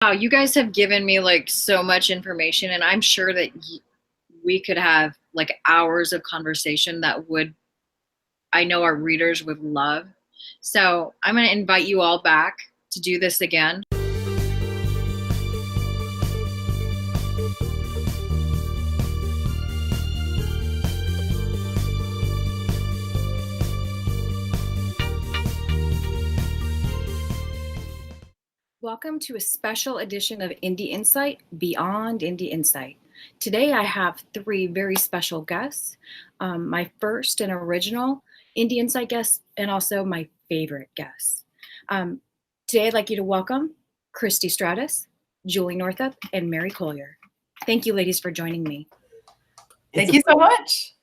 Wow, you guys have given me like so much information, and I'm sure that we could have like hours of conversation that I know our readers would love. So I'm going to invite you all back to do this again. Welcome to a special edition of Indie Insight Beyond Indie Insight. Today I have three very special guests. My first and original Indie Insight guest, and also my favorite guest. Today I'd like you to welcome Christie Stratos, Julie Northup, and Mari Collier. Thank you, ladies, for joining me. Thank you so much.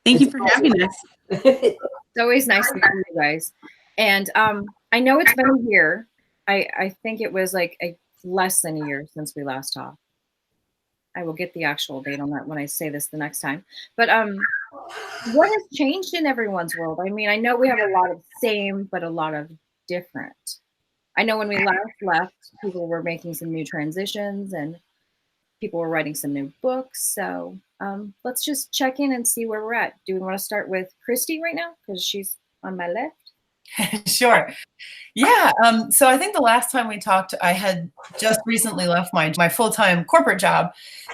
Thank you for having us. It's always nice to meet you guys. And I know it's been a year. I think it was like less than a year since we last talked. I will get the actual date on that when I say this the next time. But what has changed in everyone's world? I mean, I know we have a lot of same, but a lot of different. I know when we left, people were making some new transitions and people were writing some new books. So let's just check in and see where we're at. Do we want to start with Christie right now? Because she's on my left. Sure. Yeah. So I think the last time we talked, I had just recently left my full-time corporate job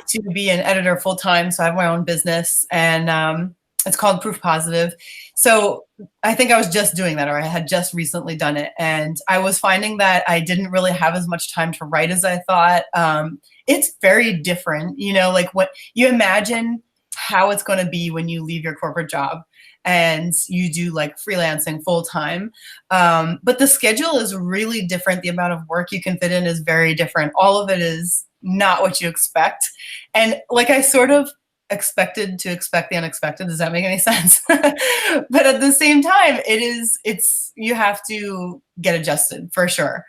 to be an editor full-time. So I have my own business, and it's called Proof Positive. So I think I was just doing that, or I had just recently done it. And I was finding that I didn't really have as much time to write as I thought. It's very different, like what you imagine how it's going to be when you leave your corporate job and you do like freelancing full time. But the schedule is really different. The amount of work you can fit in is very different. All of it is not what you expect. And like I sort of expected to expect the unexpected. Does that make any sense? But at the same time, you have to get adjusted for sure.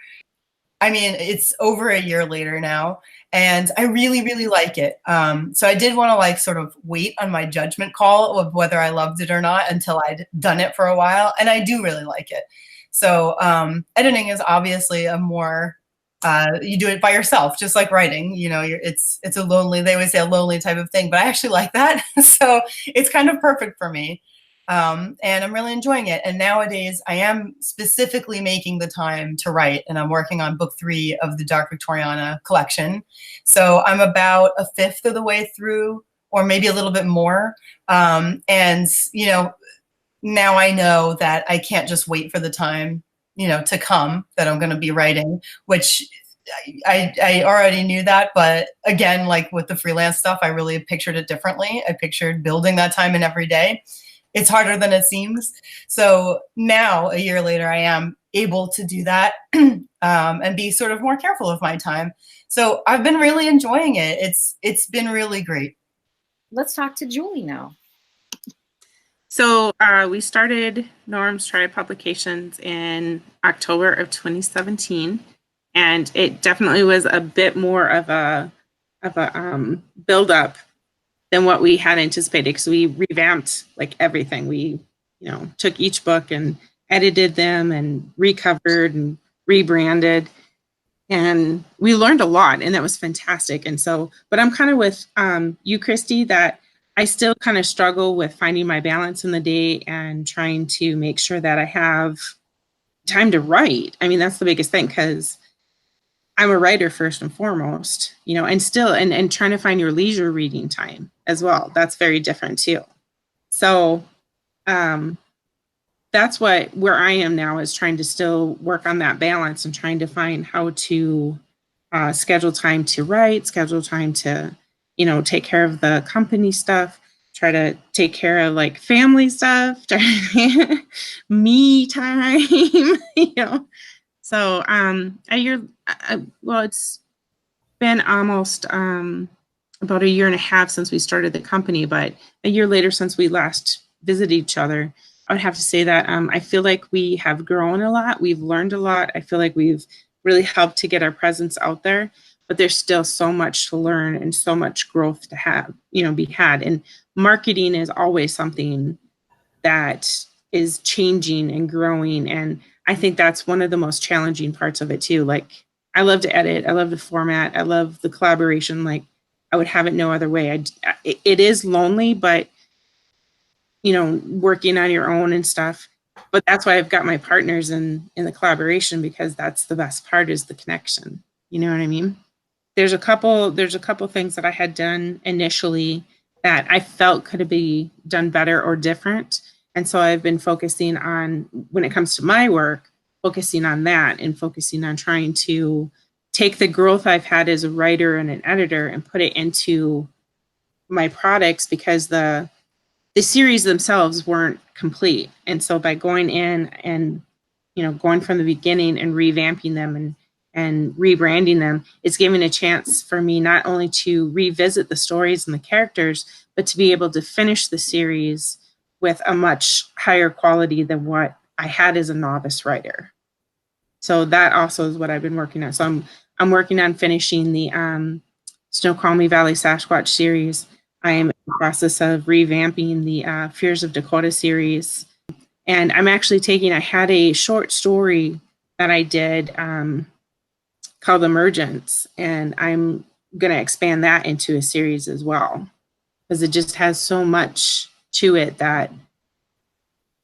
I mean, it's over a year later now, and I really, really like it. So I did want to like sort of wait on my judgment call of whether I loved it or not until I'd done it for a while, and I do really like it. So editing is obviously a more you do it by yourself, just like writing. It's a lonely. They always say a lonely type of thing, but I actually like that. So it's kind of perfect for me. And I'm really enjoying it. And nowadays I am specifically making the time to write, and I'm working on book 3 of the Dark Victoriana collection. So I'm about a fifth of the way through, or maybe a little bit more. And, now I know that I can't just wait for the time, to come that I'm going to be writing, which I already knew that. But again, like with the freelance stuff, I really pictured it differently. I pictured building that time in every day. It's harder than it seems. So now, a year later, I am able to do that and be sort of more careful of my time. So I've been really enjoying it. It's been really great. Let's talk to Julie now. So we started Norm's Triad Publications in October of 2017, and it definitely was a bit more of a build-up than what we had anticipated, because we revamped like everything. We, took each book and edited them and recovered and rebranded, and we learned a lot, and that was fantastic. And so, but I'm kind of with you, Christie, that I still kind of struggle with finding my balance in the day and trying to make sure that I have time to write. I mean, that's the biggest thing, because I'm a writer first and foremost, and still, and trying to find your leisure reading time as well. That's very different too. So that's where I am now, is trying to still work on that balance and trying to find how to schedule time to write, schedule time to, take care of the company stuff, try to take care of like family stuff, me time, So it's been almost about a year and a half since we started the company, but a year later since we last visited each other, I would have to say that I feel like we have grown a lot. We've learned a lot. I feel like we've really helped to get our presence out there, but there's still so much to learn and so much growth to have, be had. And marketing is always something that is changing and growing. And I think that's one of the most challenging parts of it too. Like I love to edit. I love the format. I love the collaboration. Like, I would have it no other way. It is lonely, but working on your own and stuff. But that's why I've got my partners in the collaboration, because that's the best part, is the connection. You know what I mean? There's a couple things that I had done initially that I felt could be done better or different. And so I've been focusing on, when it comes to my work, focusing on that and focusing on trying to take the growth I've had as a writer and an editor and put it into my products, because the series themselves weren't complete. And so by going in and, going from the beginning and revamping them and rebranding them, it's giving a chance for me not only to revisit the stories and the characters, but to be able to finish the series with a much higher quality than what I had as a novice writer. So that also is what I've been working on. So I'm working on finishing the Snoqualmie Valley Sasquatch series. I am in the process of revamping the Fears of Dakota series. And I'm actually I had a short story that I did called Emergence, and I'm going to expand that into a series as well, because it just has so much to it that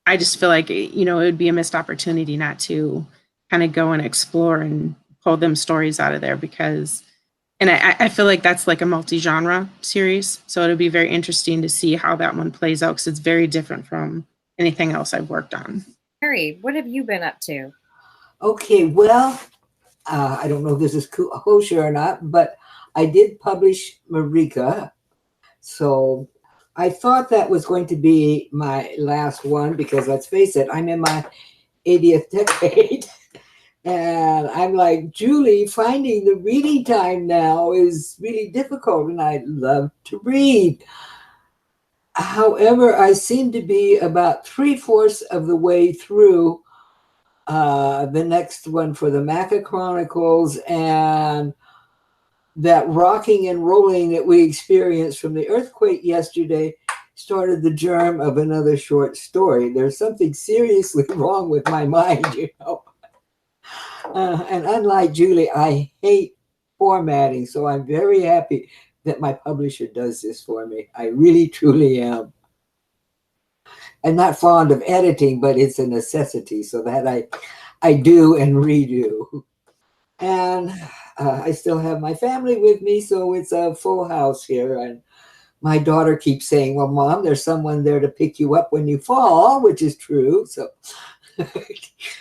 I just feel like, it would be a missed opportunity not to kind of go and explore and pull them stories out of there, because, and I feel like that's like a multi-genre series. So it'll be very interesting to see how that one plays out, because it's very different from anything else I've worked on. Mary, what have you been up to? Okay, well, I don't know if this is kosher or not, but I did publish Marika. So I thought that was going to be my last one, because let's face it, I'm in my 80th decade. And I'm like, Julie, finding the reading time now is really difficult, and I love to read. However, I seem to be about 3/4 of the way through the next one for the Maca Chronicles, and that rocking and rolling that we experienced from the earthquake yesterday started the germ of another short story. There's something seriously wrong with my mind, and unlike Julie, I hate formatting, so I'm very happy that my publisher does this for me. I really, truly am. I'm not fond of editing, but it's a necessity, so that I do and redo. And I still have my family with me, so it's a full house here. And my daughter keeps saying, well, Mom, there's someone there to pick you up when you fall, which is true. So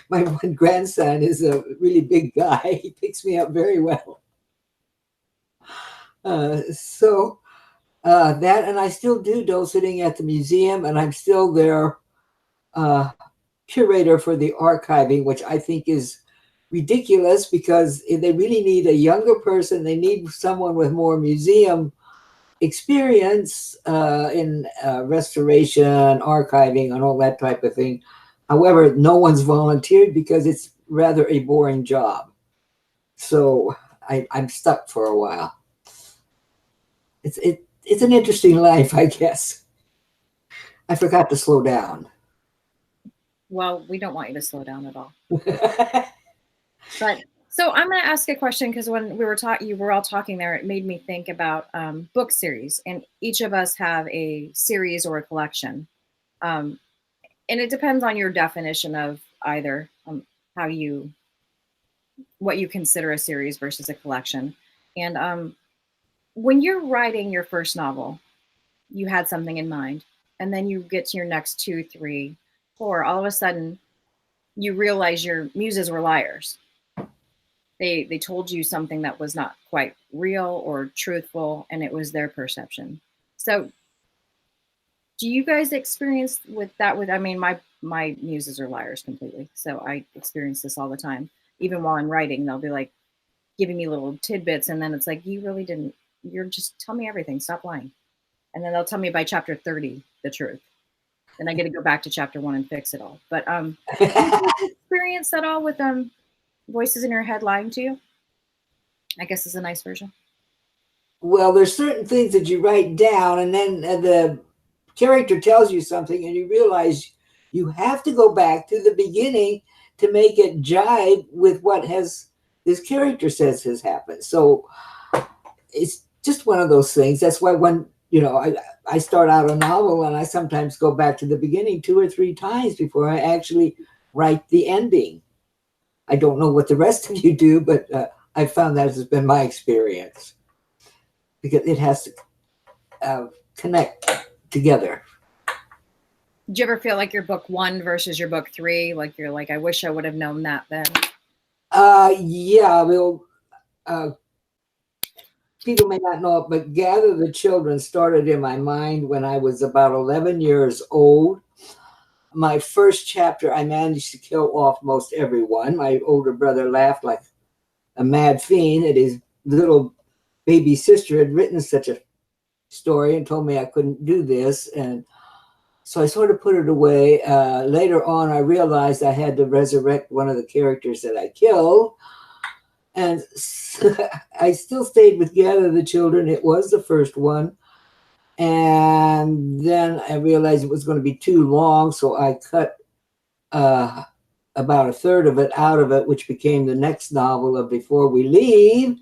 my one grandson is a really big guy. He picks me up very well. That, and I still do sitting at the museum, and I'm still their curator for the archiving, which I think is ridiculous, because they really need a younger person. They need someone with more museum experience in restoration, archiving, and all that type of thing. However, no one's volunteered because it's rather a boring job. So I'm stuck for a while. It's an interesting life, I guess. I forgot to slow down. Well, we don't want you to slow down at all. But so I'm going to ask a question, because when we were you were all talking there, it made me think about book series, and each of us have a series or a collection. And it depends on your definition of either what you consider a series versus a collection. And when you're writing your first novel, you had something in mind, and then you get to your next 2, 3, 4, all of a sudden you realize your muses were liars. They told you something that was not quite real or truthful, and it was their perception. So do you guys experience with that? I mean, my muses are liars completely. So I experience this all the time. Even while I'm writing, they'll be like giving me little tidbits, and then it's like, you really didn't, you're just, tell me everything, stop lying. And then they'll tell me by chapter 30 the truth. Then I get to go back to chapter 1 and fix it all. But do you experience that all with voices in your head lying to you? I guess is a nice version. Well, there's certain things that you write down, and then the character tells you something, and you realize you have to go back to the beginning to make it jive with what has this character says has happened. So it's just one of those things. That's why when, I start out a novel and I sometimes go back to the beginning 2 or 3 times before I actually write the ending. I don't know what the rest of you do, but I found that has been my experience, because it has to connect together. Did you ever feel like your book 1 versus your book 3? Like you're like, I wish I would have known that then. Yeah, well, people may not know it, but Gather the Children started in my mind when I was about 11 years old. My first chapter, I managed to kill off most everyone. My older brother laughed like a mad fiend that his little baby sister had written such a story and told me I couldn't do this. And so I sort of put it away. Later on, I realized I had to resurrect one of the characters that I killed. And I still stayed with Gather the Children. It was the first one. And then I realized it was going to be too long, so I cut about a third of it out of it, which became the next novel of Before We Leave.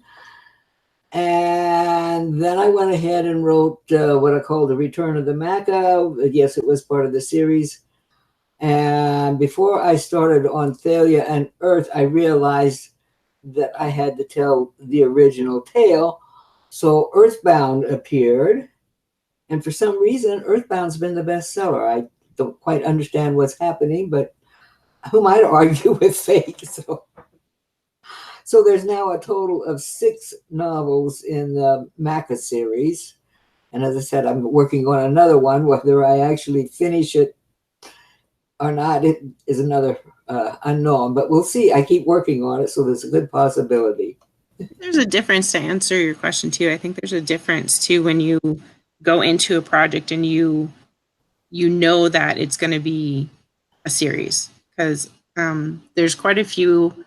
And then I went ahead and wrote what I call The Return of the Maca. Yes, it was part of the series. And before I started on Thalia and Earth, I realized that I had to tell the original tale. So Earthbound appeared. And for some reason, Earthbound's been the bestseller. I don't quite understand what's happening, but who might argue with fate? So there's now a total of 6 novels in the Maca series. And as I said, I'm working on another one. Whether I actually finish it or not, it is another unknown. But we'll see. I keep working on it, so there's a good possibility. There's a difference, to answer your question too. I think there's a difference too when you go into a project and you know that it's going to be a series, because there's quite a few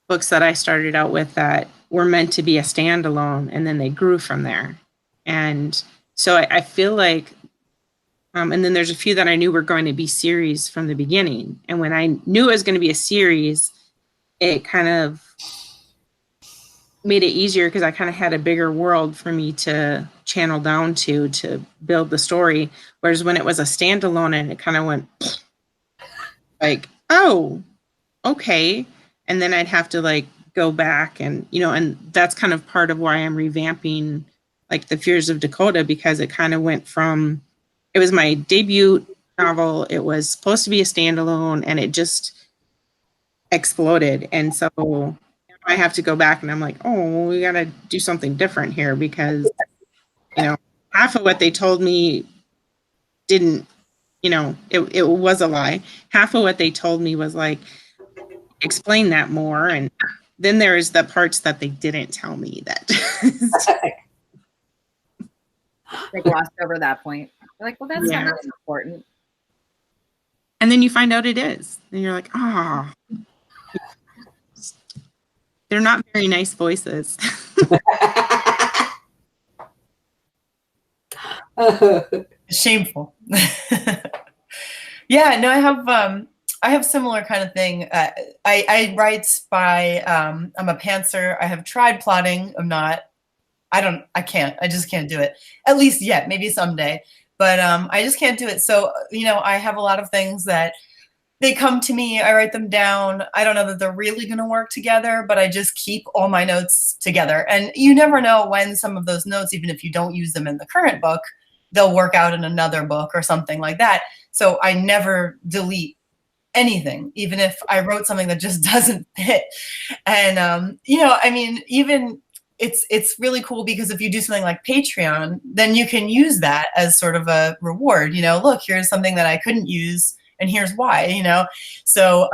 books that I started out with that were meant to be a standalone, and then they grew from there. And so I feel like, and then there's a few that I knew were going to be series from the beginning. And when I knew it was going to be a series, it kind of made it easier, because I kind of had a bigger world for me to channel down to build the story. Whereas when it was a standalone and it kind of went like, oh, okay. And then I'd have to like go back and, and that's kind of part of why I'm revamping like The Fears of Dakota, because it kind of went from, it was my debut novel. It was supposed to be a standalone and it just exploded. And so I have to go back and I'm like, oh, well, we got to do something different here, because, half of what they told me didn't, it was a lie. Half of what they told me was like, explain that more. And then there's the parts that they didn't tell me that. They glossed over that point. They're like, well, that's not really important. And then you find out it is. And you're like, ah. They're not very nice voices. Shameful. Yeah, no, I have similar kind of thing. I write by, I'm a pantser. I have tried plotting. I just can't do it. At least yet, maybe someday. But I just can't do it. So, I have a lot of things that they come to me, I write them down. I don't know that they're really going to work together, but I just keep all my notes together. And you never know when some of those notes, even if you don't use them in the current book, they'll work out in another book or something like that. So I never delete anything, even if I wrote something that just doesn't fit. And, even it's really cool, because if you do something like Patreon, then you can use that as sort of a reward. Look, here's something that I couldn't use, and here's why, So,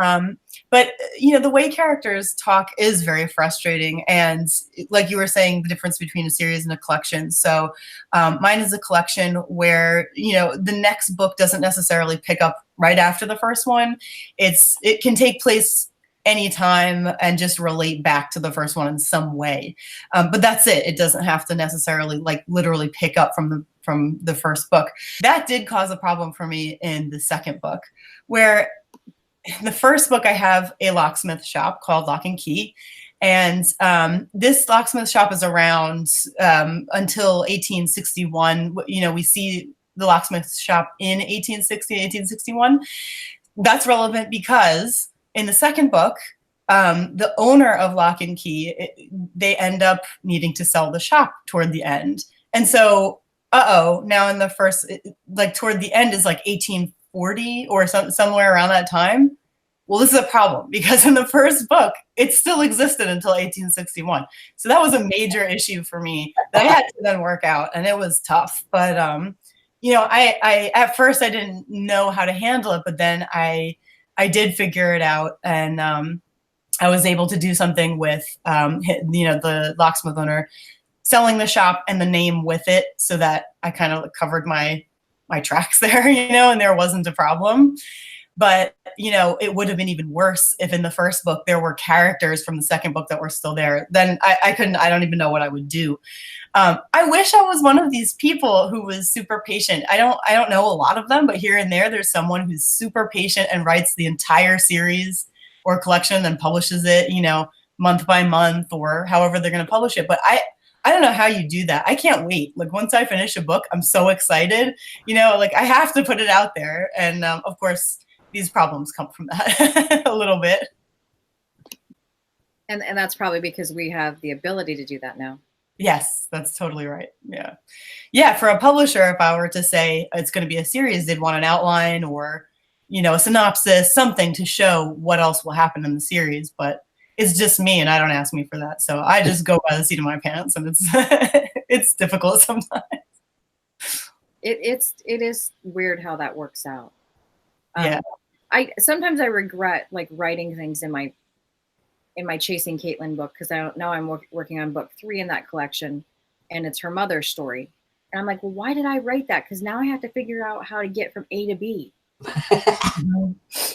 but, the way characters talk is very frustrating. And like you were saying, the difference between a series and a collection. So mine is a collection where, the next book doesn't necessarily pick up right after the first one. It can take place anytime and just relate back to the first one in some way. But that's it. It doesn't have to necessarily like literally pick up from the first book. That did cause a problem for me in the second book, where in the first book, I have a locksmith shop called Lock and Key. And this locksmith shop is around until 1861. You know, we see the locksmith shop in 1860, 1861. That's relevant because in the second book, the owner of Lock and Key, they end up needing to sell the shop toward the end. And so, now in the first, like toward the end is like 1840 or somewhere around that time. Well, this is a problem because in the first book, it still existed until 1861. So that was a major issue for me that I had to then work out, and it was tough. But, you know, I at first I didn't know how to handle it, but then I did figure it out, and I was able to do something with, you know, the locksmith owner selling the shop and the name with it, so that I kind of covered my tracks there, you know, and there wasn't a problem. But, you know, it would have been even worse if in the first book there were characters from the second book that were still there. Then I don't even know what I would do. I wish I was one of these people who was super patient. I don't know a lot of them, but here and there's someone who's super patient and writes the entire series or collection and then publishes it, you know, month by month or however they're going to publish it. But I don't know how you do that. I can't wait. Like once I finish a book, I'm so excited, you know, like I have to put it out there. And of course, these problems come from that a little bit. And that's probably because we have the ability to do that now. Yes, that's totally right. Yeah. Yeah. For a publisher, if I were to say it's going to be a series, they'd want an outline or, you know, a synopsis, something to show what else will happen in the series. But it's just me and I don't ask me for that. So I just go by the seat of my pants, and it's it's difficult sometimes. It is weird how that works out. Yeah. Sometimes I regret like writing things in my Chasing Caitlin book, because now I'm working on book 3 in that collection, and it's her mother's story. And I'm like, well, why did I write that? Because now I have to figure out how to get from A to B.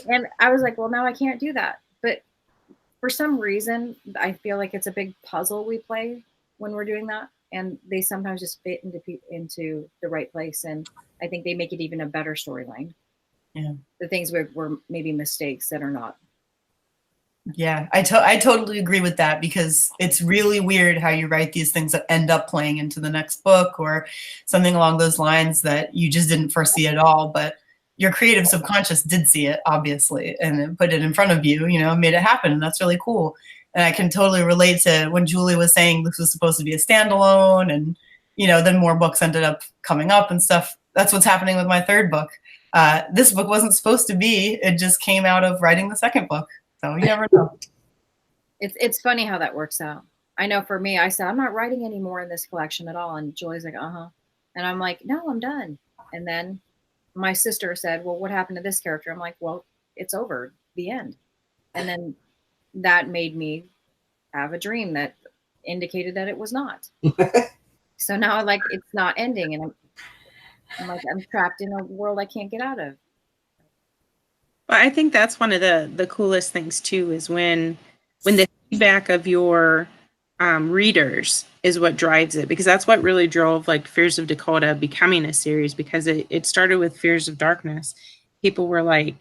And I was like, well, now I can't do that. But for some reason, I feel like it's a big puzzle we play when we're doing that, and they sometimes just fit into the right place. And I think they make it even a better storyline. Yeah. The things were maybe mistakes that are not. Yeah, I totally agree with that, because it's really weird how you write these things that end up playing into the next book or something along those lines that you just didn't foresee at all. But your creative subconscious did see it, obviously, and it put it in front of you, you know, made it happen. And that's really cool. And I can totally relate to when Julie was saying this was supposed to be a standalone, and, you know, then more books ended up coming up and stuff. That's what's happening with my third book. This book wasn't supposed to be. It just came out of writing the second book. So you never know. It's funny how that works out. I know for me, I said, I'm not writing anymore in this collection at all. And Julie's like, uh-huh. And I'm like, no, I'm done. And then my sister said, well, what happened to this character? I'm like, well, it's over, the end. And then that made me have a dream that indicated that it was not. So now like it's not ending. And I'm like, I'm trapped in a world I can't get out of. Well, I think that's one of the coolest things too, is when the feedback of your readers is what drives it, because that's what really drove like Fears of Dakota becoming a series, because it started with Fears of Darkness. People were like,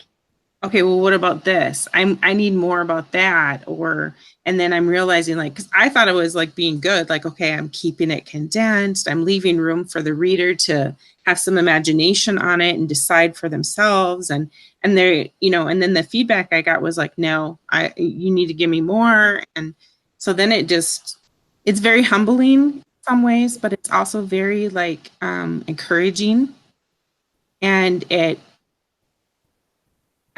okay, well, what about this? I need more about that. And then I'm realizing, like, because I thought it was like being good, like, okay, I'm keeping it condensed. I'm leaving room for the reader to have some imagination on it and decide for themselves. And they're, you know, and then the feedback I got was like, no, you need to give me more. And so then it's very humbling in some ways, but it's also very like encouraging. And I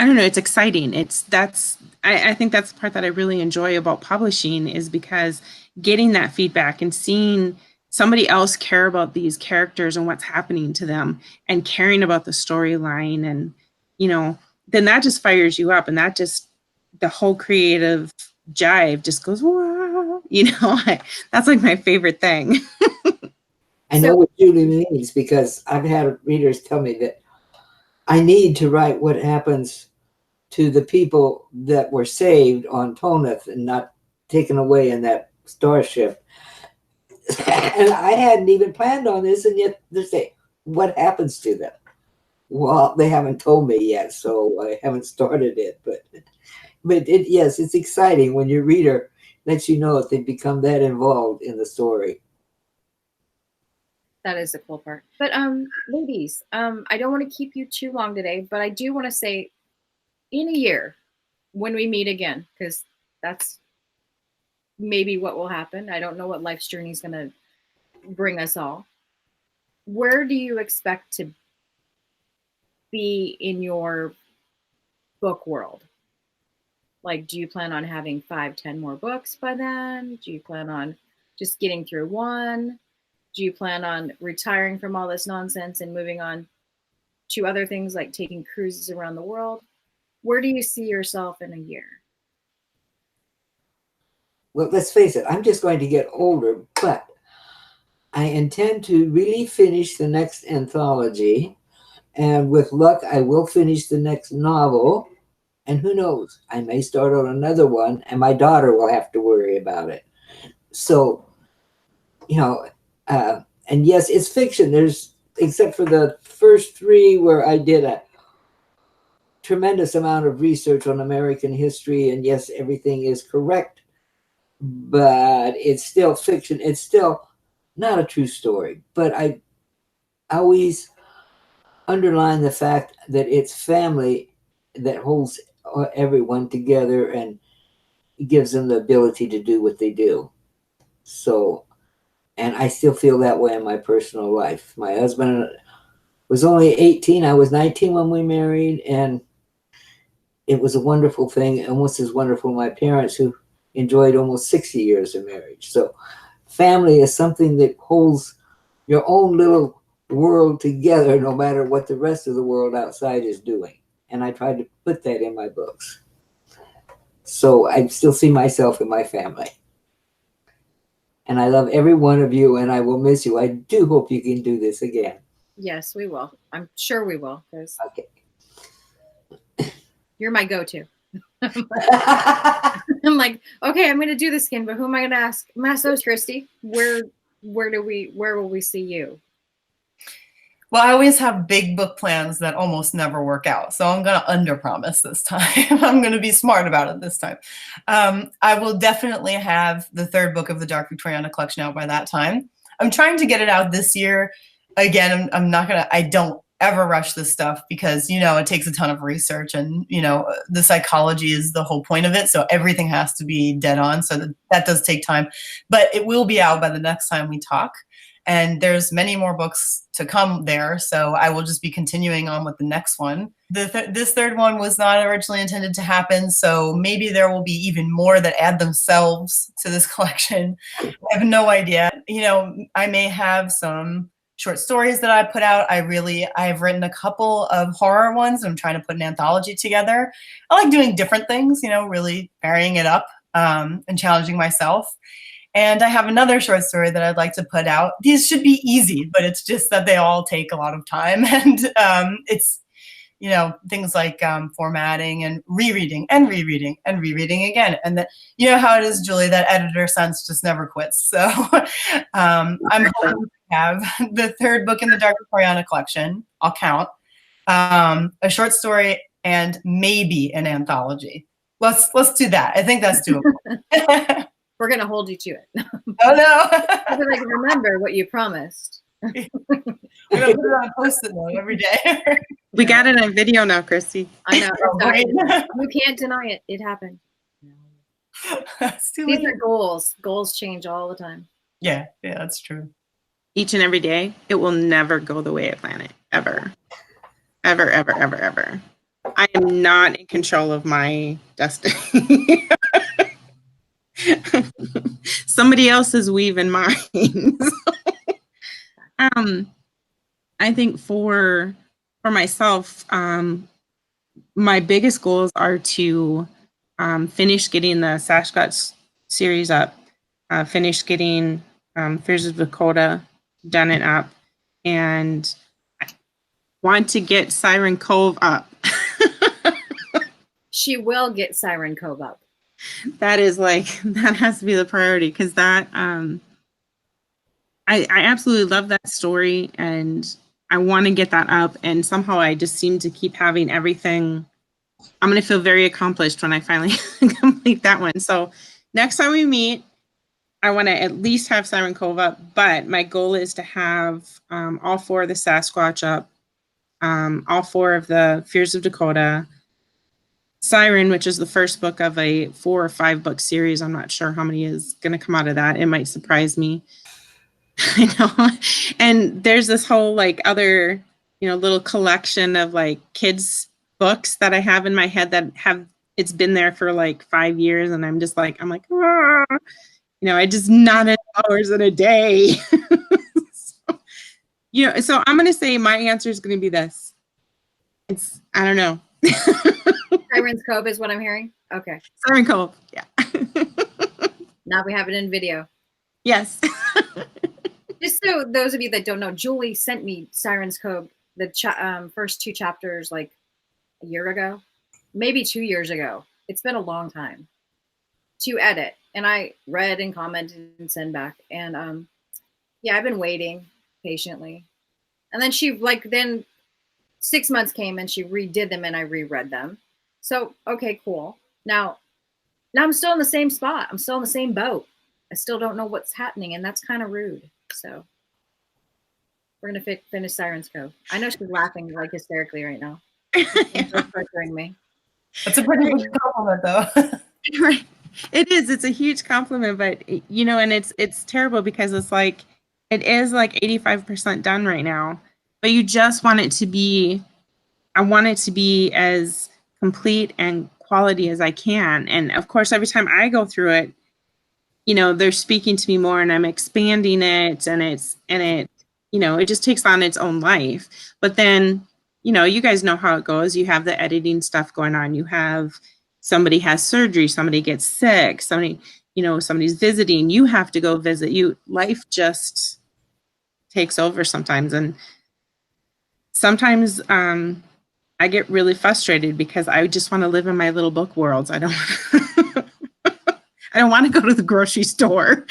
don't know, it's exciting. I think that's the part that I really enjoy about publishing, is because getting that feedback and seeing somebody else care about these characters and what's happening to them and caring about the storyline, and, you know, then that just fires you up, and that just, the whole creative jive just goes, wow, you know, that's like my favorite thing. I know what Julie means, because I've had readers tell me that I need to write what happens to the people that were saved on Toneth and not taken away in that starship. And I hadn't even planned on this, and yet they say, what happens to them? Well, they haven't told me yet, so I haven't started it. But yes, it's exciting when your reader lets you know if they become that involved in the story. That is the cool part. But ladies, I don't want to keep you too long today, but I do want to say, in a year, when we meet again, because that's maybe what will happen. I don't know what life's journey is going to bring us all. Where do you expect to be in your book world? Like, do you plan on having 5, 10 more books by then? Do you plan on just getting through one? Do you plan on retiring from all this nonsense and moving on to other things like taking cruises around the world? Where do you see yourself in a year? Well, let's face it, I'm just going to get older, but I intend to really finish the next anthology. And with luck, I will finish the next novel. And who knows, I may start on another one, and my daughter will have to worry about it. So, and yes, it's fiction. There's, except for the first 3 where I did a tremendous amount of research on American history, and yes, everything is correct, but it's still fiction. It's still not a true story. But I always underline the fact that it's family that holds everyone together and gives them the ability to do what they do. So, and I still feel that way in my personal life. My husband was only 18. I was 19 when we married, and it was a wonderful thing, almost as wonderful as my parents, who enjoyed almost 60 years of marriage. So family is something that holds your own little world together, no matter what the rest of the world outside is doing. And I tried to put that in my books. So I still see myself in my family. And I love every one of you, and I will miss you. I do hope you can do this again. Yes, we will. I'm sure we will, because Okay. you're my go-to. I'm like, okay, I'm going to do this again, but who am I going to ask? I'm going to ask Christie. Where will we see you? Well, I always have big book plans that almost never work out. So I'm going to underpromise this time. I'm going to be smart about it this time. I will definitely have the 3rd book of the Dark Victoriana collection out by that time. I'm trying to get it out this year. Again, I'm not going to, I don't ever rush this stuff because, it takes a ton of research, and, the psychology is the whole point of it. So everything has to be dead on. So that does take time, but it will be out by the next time we talk. And there's many more books to come there. So I will just be continuing on with the next one. This 3rd one was not originally intended to happen. So maybe there will be even more that add themselves to this collection. I have no idea. I may have some short stories that I put out. I've written a couple of horror ones. I'm trying to put an anthology together. I like doing different things, really varying it up and challenging myself. And I have another short story that I'd like to put out. These should be easy, but it's just that they all take a lot of time. And it's, things like formatting and rereading and rereading and rereading again. And that, how it is, Julie, that editor sense just never quits. So I'm hoping to have the 3rd book in the Dark Victoriana collection. I'll count. A short story and maybe an anthology. Let's do that. I think that's doable. We're going to hold you to it. Oh, no. I feel like, remember what you promised. We're going to put it on Post-it note every day. We got it on video now, Christie. I know. Oh, great. You can't deny it. It happened. These are goals. Goals change all the time. Yeah, that's true. Each and every day, it will never go the way I plan it. Ever. Ever, ever, ever, ever. I am not in control of my destiny. Somebody else is weaving mine. I think for myself, my biggest goals are to finish getting the Sasquatch series up, finish getting Fears of Dakota done and up, and I want to get Siren Cove up. She will get Siren Cove up. That has to be the priority, because that I absolutely love that story, and I want to get that up, and somehow I just seem to keep having everything. I'm going to feel very accomplished when I finally complete that one. So next time we meet, I want to at least have Siren Cove up, but my goal is to have all 4 of the Sasquatch up, all 4 of the Fears of Dakota, Siren, which is the first book of a 4 or 5 book series. I'm not sure how many is going to come out of that. It might surprise me. I know. And there's this whole like other, little collection of like kids books that I have in my head that it's been there for like 5 years. And I'm like, ah, I just not enough hours in a day. So I'm going to say my answer is going to be this. I don't know. Siren's Cove is what I'm hearing. Okay. Siren Cove. Yeah. Now we have it in video. Yes. Just so those of you that don't know, Julie sent me Siren's Cove, the first 2 chapters like a year ago, maybe 2 years ago. It's been a long time to edit. And I read and commented and sent back. And yeah, I've been waiting patiently. And then then 6 months came and she redid them and I reread them. So, okay, cool. Now I'm still in the same spot. I'm still in the same boat. I still don't know what's happening, and that's kind of rude. So we're going to finish Siren's Cove. I know she's laughing like hysterically right now. She's pressuring me. That's a pretty big compliment, though. Right. It is. It's a huge compliment, but and it's terrible because it's like, it is like 85% done right now, but you just want it to be, I want it to be as complete and quality as I can. And of course, every time I go through it, they're speaking to me more and I'm expanding it and it just takes on its own life. But then, you guys know how it goes. You have the editing stuff going on. You have somebody has surgery, somebody gets sick, somebody's visiting, you have to go visit. Life just takes over sometimes. And sometimes I get really frustrated because I just want to live in my little book worlds. I don't I don't want to go to the grocery store.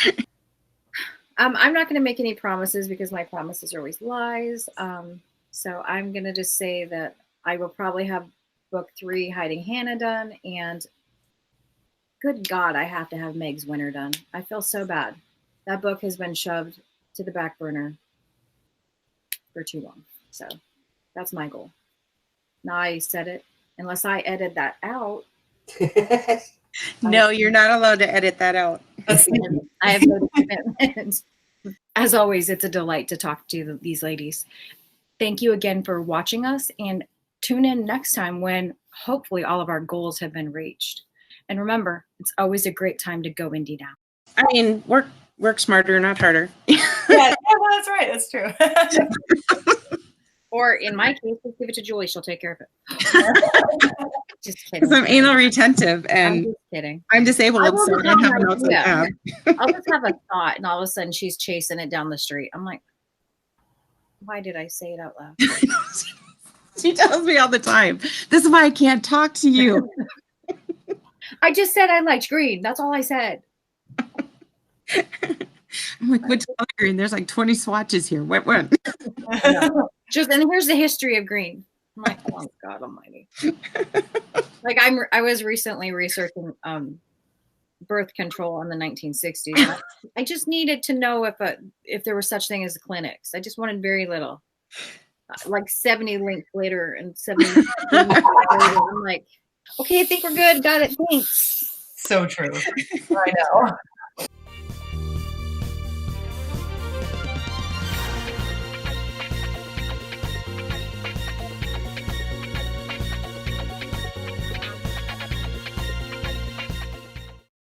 I'm not going to make any promises because my promises are always lies. So I'm going to just say that I will probably have book 3, Hiding Hannah, done. And good God, I have to have Meg's Winter done. I feel so bad. That book has been shoved to the back burner for too long. So that's my goal. Now I said it. Unless I edit that out. No, you're not allowed to edit that out. I have no commitment. As always, it's a delight to talk to these ladies. Thank you again for watching us, and tune in next time when hopefully all of our goals have been reached. And remember, it's always a great time to go indie now. I mean, work smarter, not harder. Yeah, well, that's right. That's true. Or in my case, just give it to Julie. She'll take care of it. Just kidding. Because I'm anal retentive and I'm just kidding. I'm disabled, so I don't have an outside job. I'll just have a thought, and all of a sudden she's chasing it down the street. I'm like, why did I say it out loud? She tells me all the time, this is why I can't talk to you. I just said I liked green. That's all I said. I'm like, which color green? There's like 20 swatches here. What? No. And here's the history of green. I'm like, oh God Almighty! Like I was recently researching birth control in the 1960s. I just needed to know if there was such thing as clinics. I just wanted very little. Like 70 links later and 70 later, I'm like, okay, I think we're good. Got it. Thanks. So true. I know.